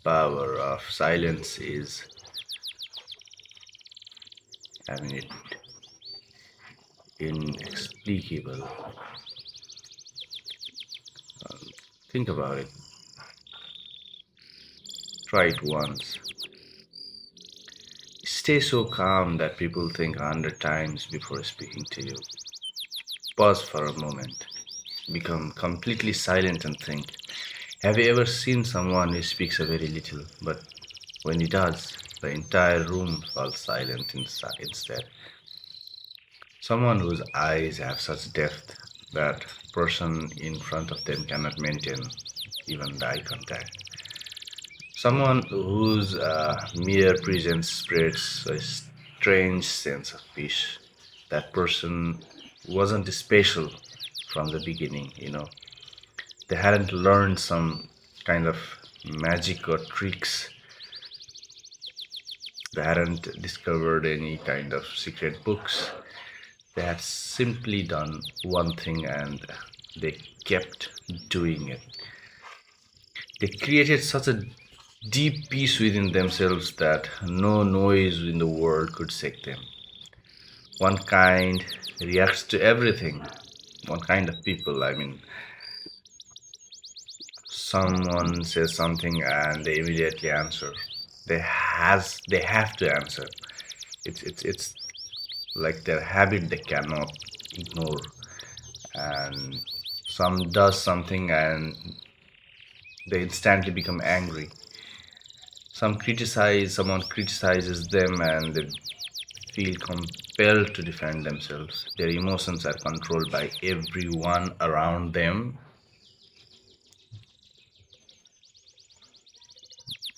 power of silence is, it inexplicable. Think about it. Try it once. Stay so calm that people think 100 times before speaking to you. Pause for a moment. Become completely silent and think. Have you ever seen someone who speaks a very little, but when he does, the entire room falls silent instead? Someone whose eyes have such depth that person in front of them cannot maintain even the eye contact. Someone whose mere presence spreads a strange sense of peace. That person wasn't special from the beginning. They hadn't learned some kind of magic or tricks. They hadn't discovered any kind of secret books. They had simply done one thing and they kept doing it. They created such a deep peace within themselves that no noise in the world could shake them. One kind reacts to everything. One kind of people, someone says something and they immediately answer. They have to answer. It's like their habit they cannot ignore. And some does something and they instantly become angry. Someone criticizes them and they feel compelled to defend themselves. Their emotions are controlled by everyone around them,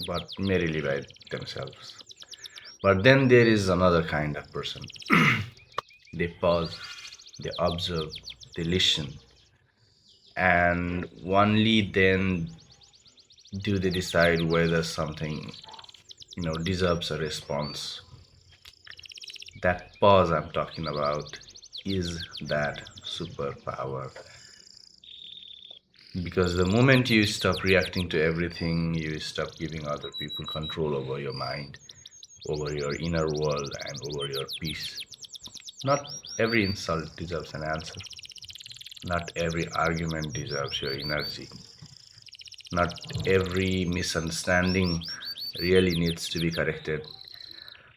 but merely by themselves. But then there is another kind of person. They pause, they observe, they listen, and only then do they decide whether something deserves a response. That pause I'm talking about is that superpower. Because the moment you stop reacting to everything, you stop giving other people control over your mind, over your inner world, and over your peace. Not every insult deserves an answer. Not every argument deserves your energy. Not every misunderstanding really needs to be corrected.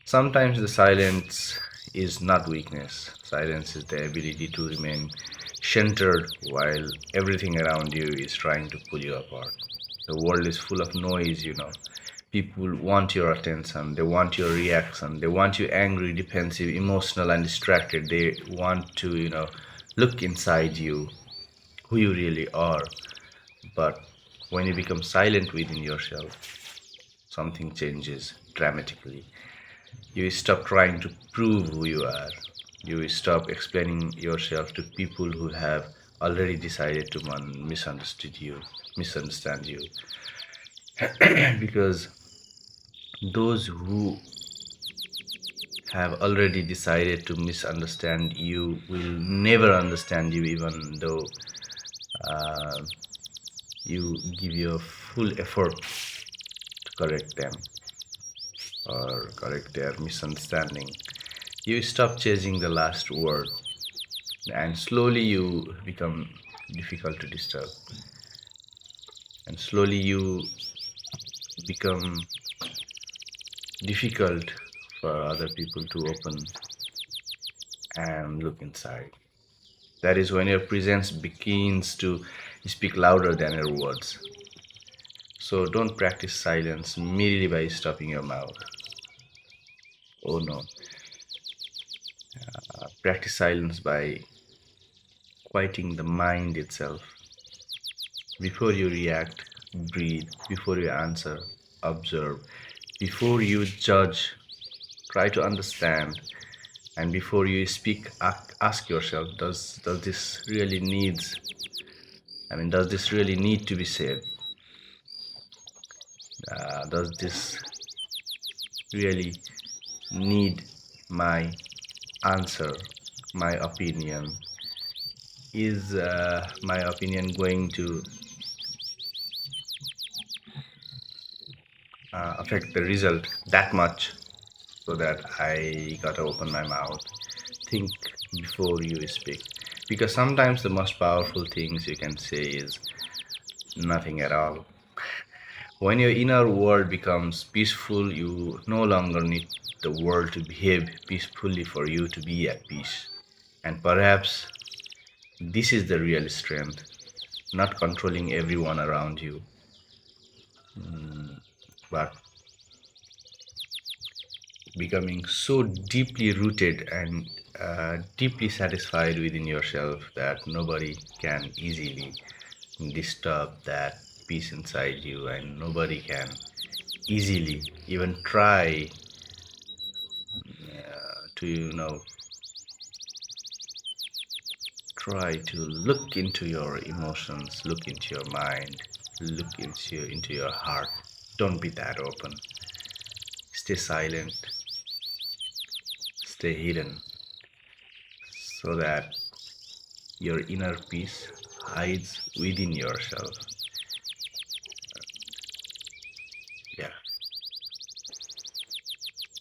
Sometimes the silence is not weakness. Silence is the ability to remain centered while everything around you is trying to pull you apart. The world is full of noise. People want your attention, they want your reaction, they want you angry, defensive, emotional, and distracted. They want to look inside you, who you really are. But when you become silent within yourself, something changes dramatically. You stop trying to prove who you are. You stop explaining yourself to people who have already decided to misunderstand you. Because those who have already decided to misunderstand you will never understand you, even though uh, you give your full effort to correct them or correct their misunderstanding. You stop chasing the last word, and slowly you become difficult to disturb, and slowly you become difficult for other people to open and look inside. That is when your presence begins to speak louder than your words. So don't practice silence merely by stopping your mouth. Oh no. Practice silence by quieting the mind itself. Before you react, breathe. Before you answer, observe. Before you judge, try to understand. And before you speak, ask yourself, does this really does this really need to be said? Does this really need my answer, my opinion? Is my opinion going to affect the result that much, so that I gotta open my mouth. Think before you speak. Because sometimes the most powerful things you can say is nothing at all. When your inner world becomes peaceful, you no longer need the world to behave peacefully for you to be at peace. And perhaps this is the real strength, not controlling everyone around you, but becoming so deeply rooted and deeply satisfied within yourself that nobody can easily disturb that peace inside you, and nobody can easily even try to try to look into your emotions, look into your mind, look into your heart. Don't be that open. Stay silent, stay hidden, so that your inner peace hides within yourself.